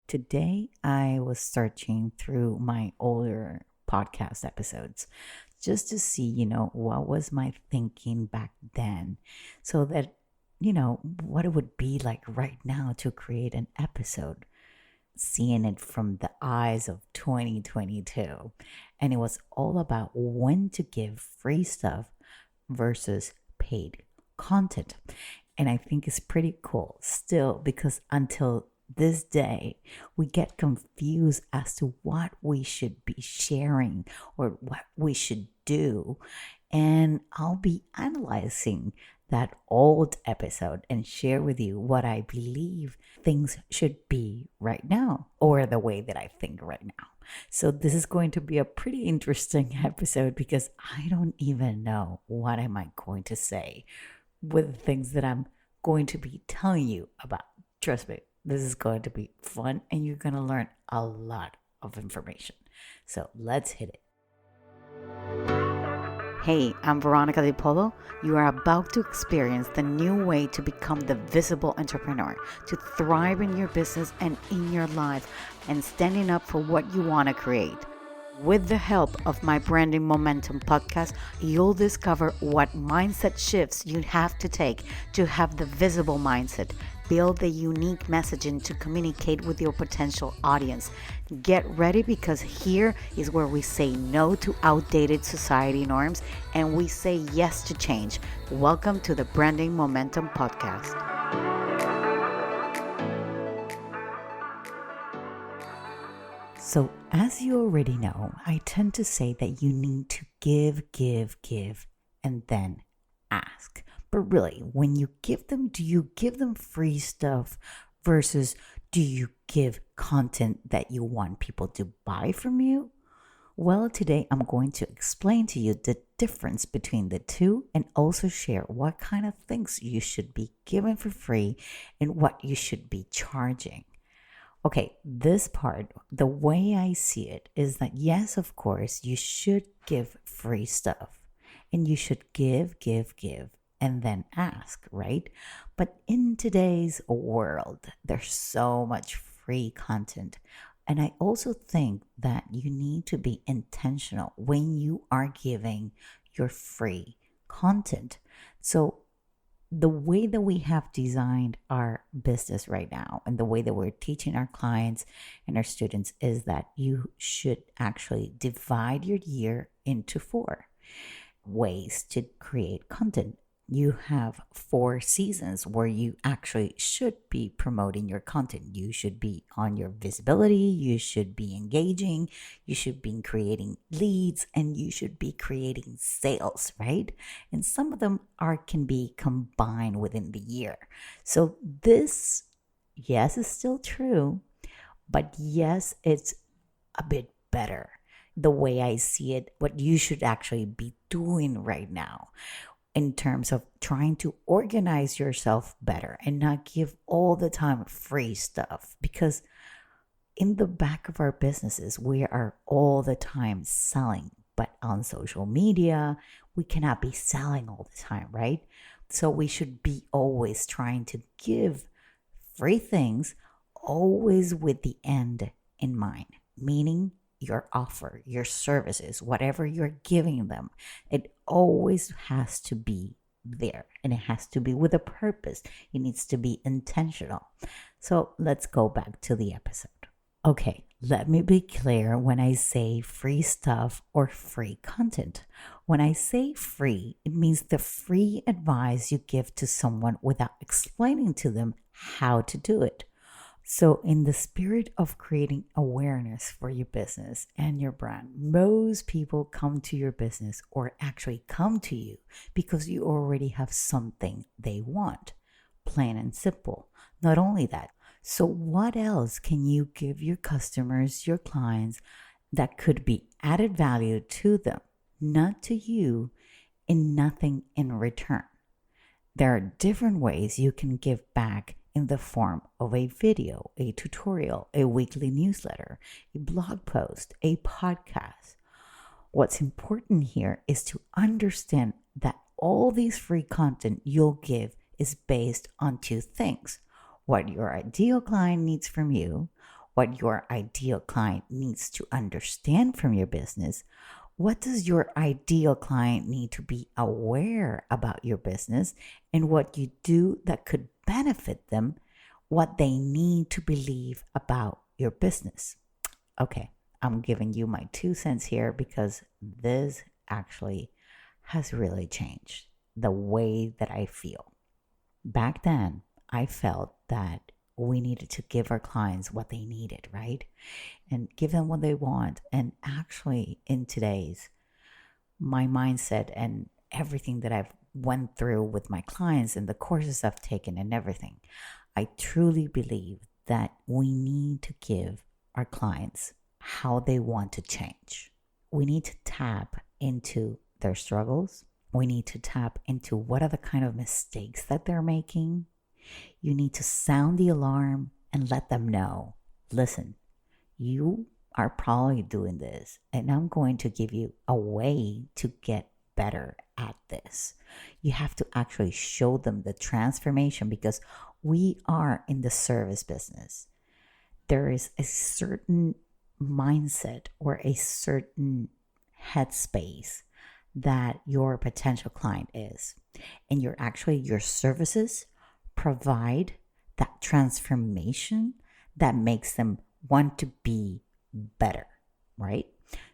Today I was searching through my older podcast episodes just to see, what was my thinking back then so that, what it would be like right now to create an episode, seeing it from the eyes of 2022. And it was all about when to give free stuff versus paid content. And I think it's pretty cool still because until this day, we get confused as to what we should be sharing or what we should do. And I'll be analyzing that old episode and share with you what I believe things should be right now or the way that I think right now. So this is going to be a pretty interesting episode because I don't even know what am I going to say with the things that I'm going to be telling you about. Trust me, this is going to be fun and you're going to learn a lot of information. So let's hit it. Hey, I'm Veronica DiPolo. You are about to experience the new way to become the visible entrepreneur, to thrive in your business and in your life, and standing up for what you want to create. With the help of my Branding Momentum podcast, you'll discover what mindset shifts you have to take to have the visible mindset, build the unique messaging to communicate with your potential audience. Get ready because here is where we say no to outdated society norms and we say yes to change. Welcome to the Branding Momentum podcast. So, as you already know, I tend to say that you need to give, and then ask. But really, when you give them, do you give them free stuff versus do you give content that you want people to buy from you? Well, today I'm going to explain to you the difference between the two and also share what kind of things you should be giving for free and what you should be charging. Okay, this part, the way I see it is that yes, of course, you should give free stuff and you should give, and then ask, right? But in today's world, there's so much free content. And I also think that you need to be intentional when you are giving your free content. So the way that we have designed our business right now and the way that we're teaching our clients and our students is that you should actually divide your year into 4 ways to create content. You have 4 seasons where you actually should be promoting your content. You should be on your visibility, you should be engaging, you should be creating leads, and you should be creating sales, right? And some of them can be combined within the year. So this, yes, is still true, but yes, it's a bit better. The way I see it, what you should actually be doing right now in terms of trying to organize yourself better and not give all the time free stuff, because in the back of our businesses, we are all the time selling, but on social media, we cannot be selling all the time, right? So we should be always trying to give free things, always with the end in mind, meaning your offer, your services, whatever you're giving them, it always has to be there and it has to be with a purpose. It needs to be intentional. So let's go back to the episode. Okay, let me be clear when I say free stuff or free content. When I say free, it means the free advice you give to someone without explaining to them how to do it. So in the spirit of creating awareness for your business and your brand, most people come to your business or actually come to you because you already have something they want, plain and simple. Not only that, so what else can you give your customers, your clients that could be added value to them, not to you, and nothing in return? There are different ways you can give back in the form of a video, a tutorial, a weekly newsletter, a blog post, a podcast. What's important here is to understand that all these free content you'll give is based on 2 things: what your ideal client needs from you, what your ideal client needs to understand from your business. What does your ideal client need to be aware about your business, and what you do that could benefit them, what they need to believe about your business? Okay, I'm giving you my 2 cents here because this actually has really changed the way that I feel. Back then, I felt that we needed to give our clients what they needed, right? And give them what they want. And actually, in today's, my mindset and everything that I've went through with my clients and the courses I've taken and everything, I truly believe that we need to give our clients how they want to change. We need to tap into their struggles. We need to tap into what are the kind of mistakes that they're making. You need to sound the alarm and let them know, listen, you are probably doing this, and I'm going to give you a way to get better at this. You have to actually show them the transformation, because we are in the service business. There is a certain mindset or a certain headspace that your potential client is, and your services provide that transformation that makes them want to be better, right?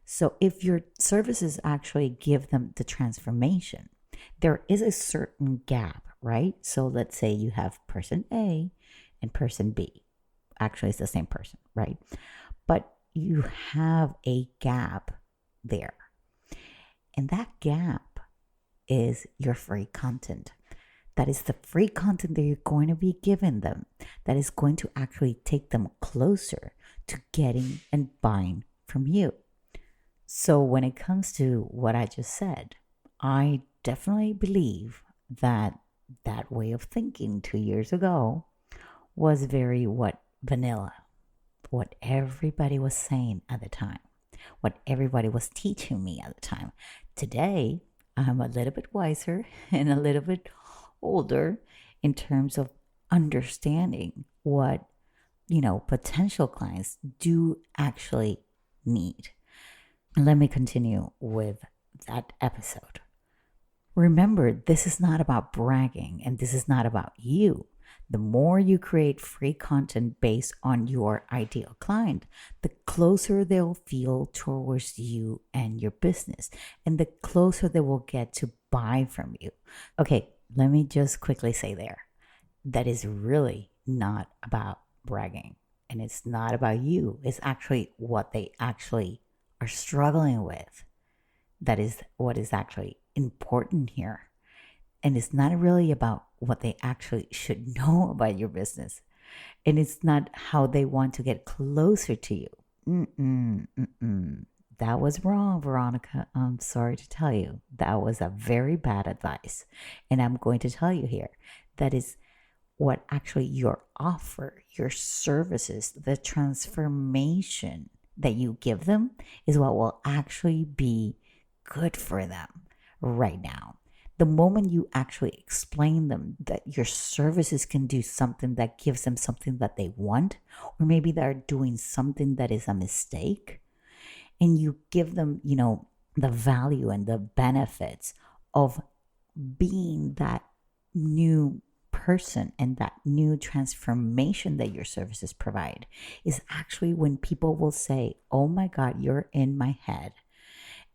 So if your services actually give them the transformation, there is a certain gap, right? So let's say you have person A and person B. Actually, it's the same person, right? But you have a gap there. And that gap is your free content. That is the free content that you're going to be giving them, that is going to actually take them closer to getting and buying from you. So when it comes to what I just said, I definitely believe that that way of thinking 2 years ago was very vanilla, what everybody was saying at the time, what everybody was teaching me at the time. Today, I'm a little bit wiser and a little bit older in terms of understanding what, potential clients do actually need. And let me continue with that episode. Remember, this is not about bragging, and this is not about you. The more you create free content based on your ideal client, the closer they'll feel towards you and your business, and the closer they will get to buy from you. Okay, let me just quickly say there, that is really not about bragging, and it's not about you. It's actually what they actually are struggling with. That is what is actually important here. And it's not really about what they actually should know about your business. And it's not how they want to get closer to you. That was wrong, Veronica. I'm sorry to tell you. That was a very bad advice. And I'm going to tell you here, that is what actually your offer, your services, the transformation that you give them is what will actually be good for them right now. The moment you actually explain them that your services can do something that gives them something that they want, or maybe they're doing something that is a mistake, and you give them, the value and the benefits of being that new person and that new transformation that your services provide, is actually when people will say, oh my God, you're in my head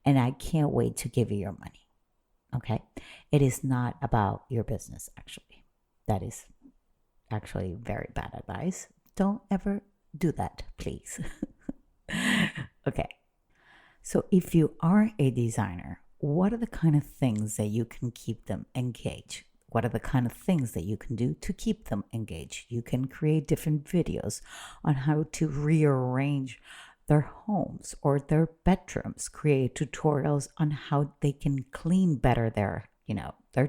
and I can't wait to give you your money. Okay. It is not about your business, actually. That is actually very bad advice. Don't ever do that, please. Okay. So if you are a designer, what are the kind of things that you can keep them engaged? What are the kind of things that you can do to keep them engaged? You can create different videos on how to rearrange their homes or their bedrooms, create tutorials on how they can clean better their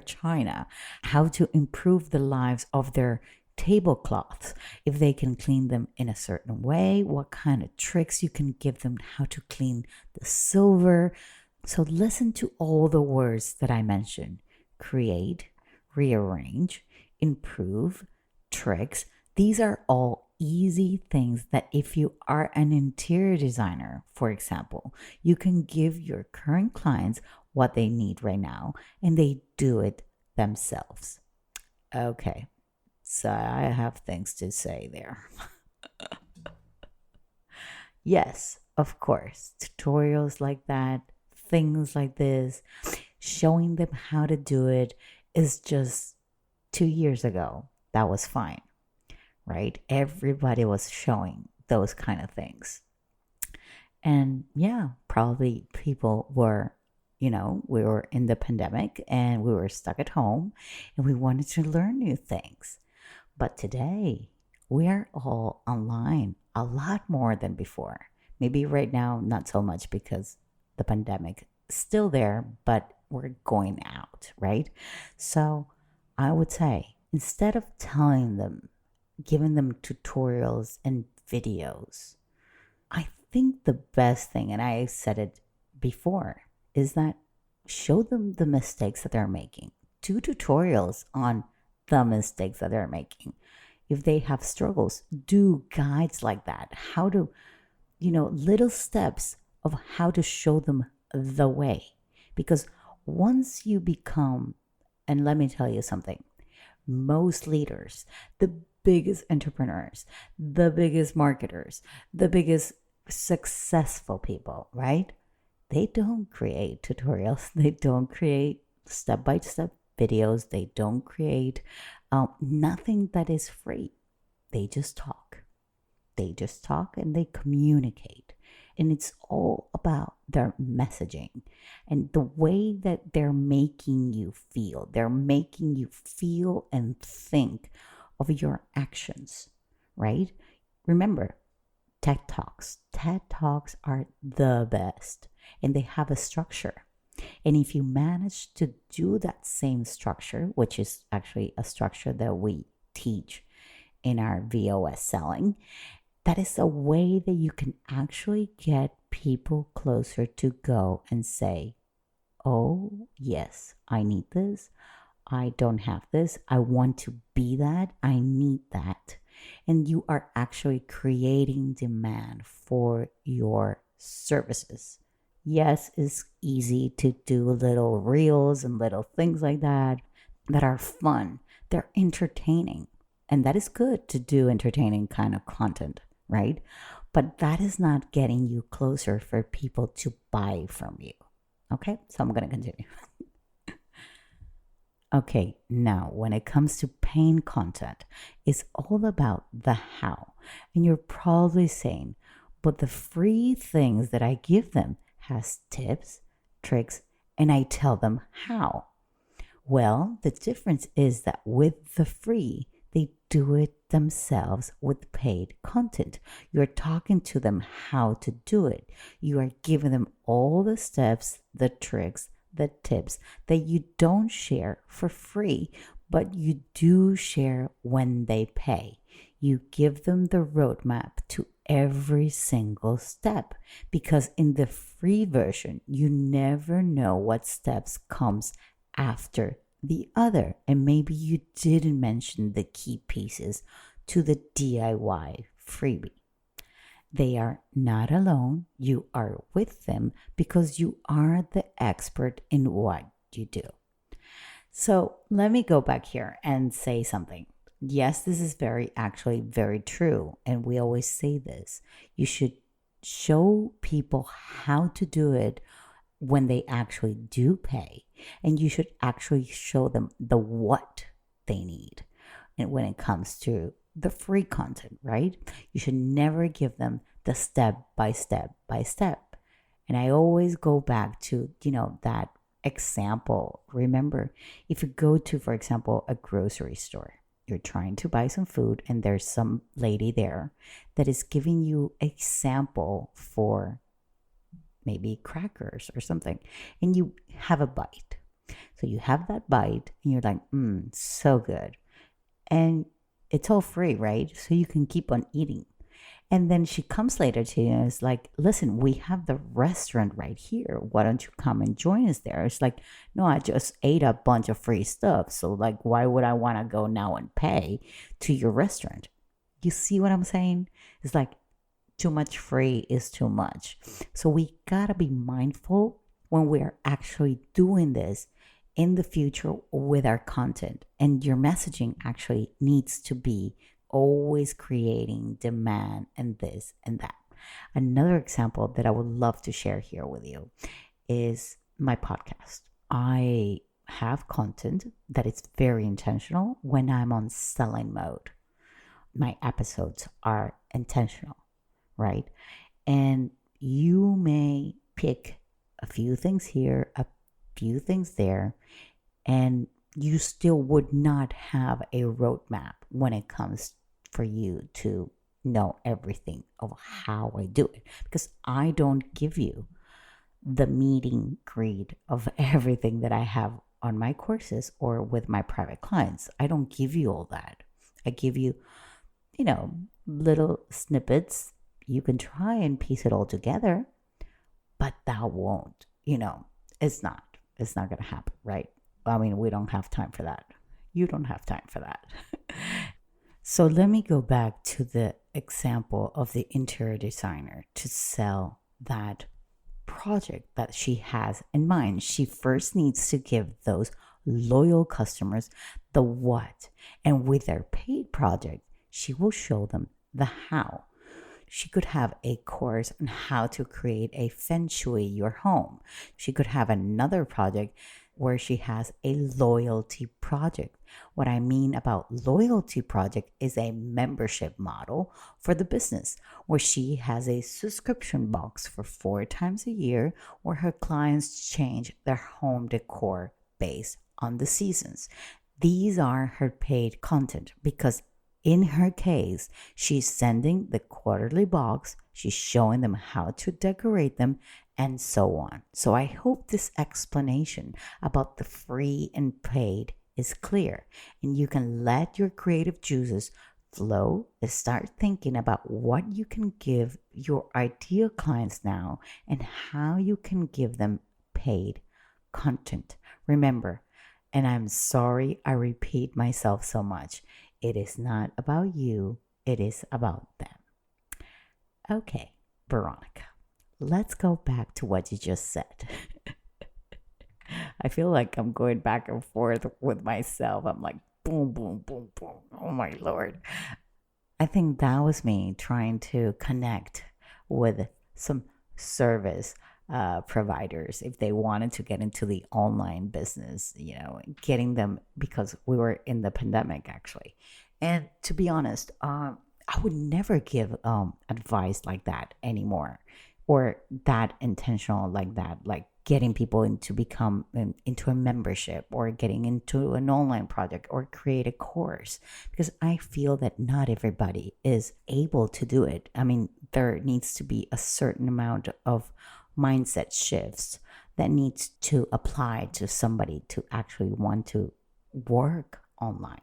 china, how to improve the lives of their tablecloths, if they can clean them in a certain way, what kind of tricks you can give them, how to clean the silver. So listen to all the words that I mentioned: create, rearrange, improve, tricks. These are all easy things that if you are an interior designer, for example, you can give your current clients what they need right now and they do it themselves. Okay, so I have things to say there. Yes, of course, tutorials like that, things like this, showing them how to do it is just 2 years ago. That was fine, right? Everybody was showing those kind of things. And yeah, probably people were, we were in the pandemic and we were stuck at home and we wanted to learn new things. But today, we're all online a lot more than before. Maybe right now, not so much because the pandemic is still there, but we're going out, right? So I would say instead of telling them, giving them tutorials and videos, I think the best thing, and I said it before, is that show them the mistakes that they're making. Do tutorials on the mistakes that they're making. If they have struggles, do guides like that. How to, little steps of how to show them the way. Because once you become, and let me tell you something, most leaders, the biggest entrepreneurs, the biggest marketers, the biggest successful people, right? They don't create tutorials. They don't create step by step videos. They don't create nothing that is free. They just talk. They just talk and they communicate. And it's all about their messaging and the way that they're making you feel. They're making you feel and think of your actions, right? Remember, TED Talks. TED Talks are the best and they have a structure. And if you manage to do that same structure, which is actually a structure that we teach in our VOS selling, that is a way that you can actually get people closer to go and say, oh, yes, I need this. I don't have this. I want to be that. I need that. And you are actually creating demand for your services. Yes, it's easy to do little reels and little things like that are fun. They're entertaining. And that is good to do entertaining kind of content, right? But that is not getting you closer for people to buy from you. Okay, so I'm going to continue. Okay, now when it comes to paying content, it's all about the how. And you're probably saying, but the free things that I give them has tips, tricks, and I tell them how. Well, the difference is that with the free, they do it themselves with paid content. You're talking to them how to do it. You are giving them all the steps, the tricks, the tips that you don't share for free, but you do share when they pay. You give them the roadmap to every single step because in the free version, you never know what steps comes after the other. And maybe you didn't mention the key pieces to the DIY freebie. They are not alone. You are with them because you are the expert in what you do. So let me go back here and say something. Yes, this is actually very true. And we always say this. You should show people how to do it when they actually do pay. And you should actually show them the what they need. And when it comes to the free content, right? You should never give them the step by step by step. And I always go back to, that example. Remember, if you go to, for example, a grocery store, you're trying to buy some food and there's some lady there that is giving you a sample for maybe crackers or something, and you have a bite. So you have that bite and you're like, so good. And it's all free, right? So you can keep on eating. And then she comes later to you and is like, listen, we have the restaurant right here. Why don't you come and join us there? It's like, no, I just ate a bunch of free stuff. So like, why would I want to go now and pay to your restaurant? You see what I'm saying? It's like too much free is too much. So we gotta be mindful when we're actually doing this in the future with our content. And your messaging actually needs to be always creating demand and this and that. Another example that I would love to share here with you is my podcast. I have content that is very intentional when I'm on selling mode. My episodes are intentional, right? And you may pick a few things here, a few things there, and you still would not have a roadmap when it comes for you to know everything of how I do it, because I don't give you the meeting greed of everything that I have on my courses or with my private clients. I don't give you all that. I give you, little snippets. You can try and piece it all together, but that won't, it's not going to happen, right? I mean, we don't have time for that. You don't have time for that. So let me go back to the example of the interior designer to sell that project that she has in mind. She first needs to give those loyal customers the what. And with their paid project, she will show them the how. She could have a course on how to create a feng shui your home. She could have another project where she has a loyalty project. What I mean about loyalty project is a membership model for the business where she has a subscription box for 4 times a year where her clients change their home decor based on the seasons. These are her paid content because in her case, she's sending the quarterly box, she's showing them how to decorate them, and so on. So I hope this explanation about the free and paid is clear, and you can let your creative juices flow and start thinking about what you can give your ideal clients now and how you can give them paid content. Remember, and I'm sorry I repeat myself so much, it is not about you, it is about them. Okay, Veronica, let's go back to what you just said. I feel like I'm going back and forth with myself. I'm like, boom, boom, boom, boom. Oh my Lord. I think that was me trying to connect with some service providers if they wanted to get into the online business, getting them because we were in the pandemic actually. And to be honest, I would never give advice like that anymore or that intentional like that, like getting people into become into a membership or getting into an online project or create a course, because I feel that not everybody is able to do it. I mean, there needs to be a certain amount of mindset shifts that needs to apply to somebody to actually want to work online.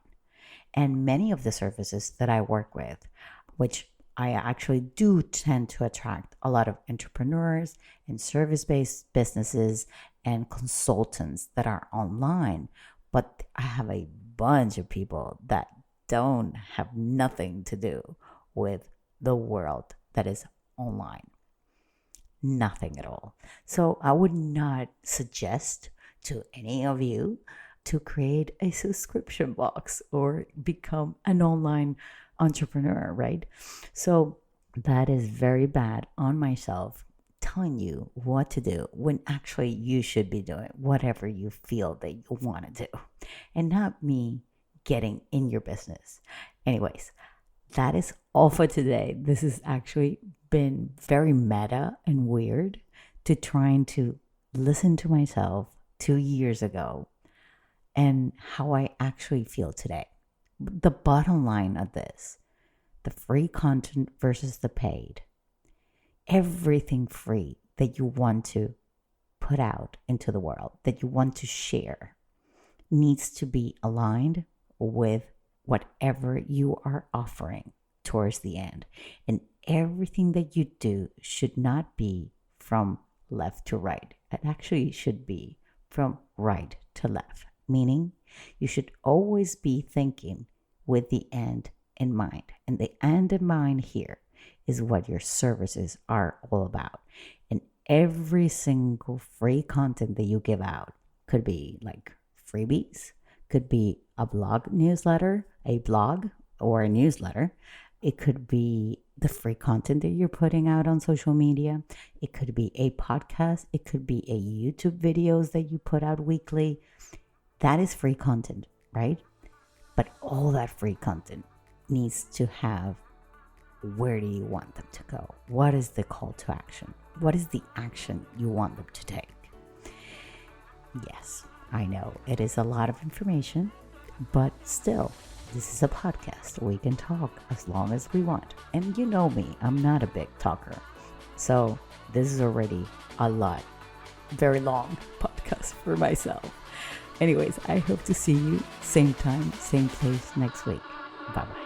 And many of the services that I work with, which I actually do tend to attract a lot of entrepreneurs and service-based businesses and consultants that are online, but I have a bunch of people that don't have nothing to do with the world that is online. Nothing at all. So I would not suggest to any of you to create a subscription box or become an online entrepreneur, right? So that is very bad on myself telling you what to do when actually you should be doing whatever you feel that you want to do and not me getting in your business. Anyways, that is all for today. This has actually been very meta and weird to trying to listen to myself 2 years ago and how I actually feel today. The bottom line of this, the free content versus the paid, everything free that you want to put out into the world, that you want to share, needs to be aligned with whatever you are offering towards the end. And everything that you do should not be from left to right. It actually should be from right to left, meaning you should always be thinking with the end in mind. And the end in mind here is what your services are all about. And every single free content that you give out could be like freebies, could be a blog newsletter, a blog or a newsletter. It could be the free content that you're putting out on social media. It could be a podcast. It could be a YouTube videos that you put out weekly. That is free content, right? But all that free content needs to have, where do you want them to go? What is the call to action? What is the action you want them to take? Yes, I know it is a lot of information, but still, this is a podcast. We can talk as long as we want. And you know me, I'm not a big talker. So this is already a lot, very long podcast for myself. Anyways, I hope to see you same time, same place next week. Bye-bye.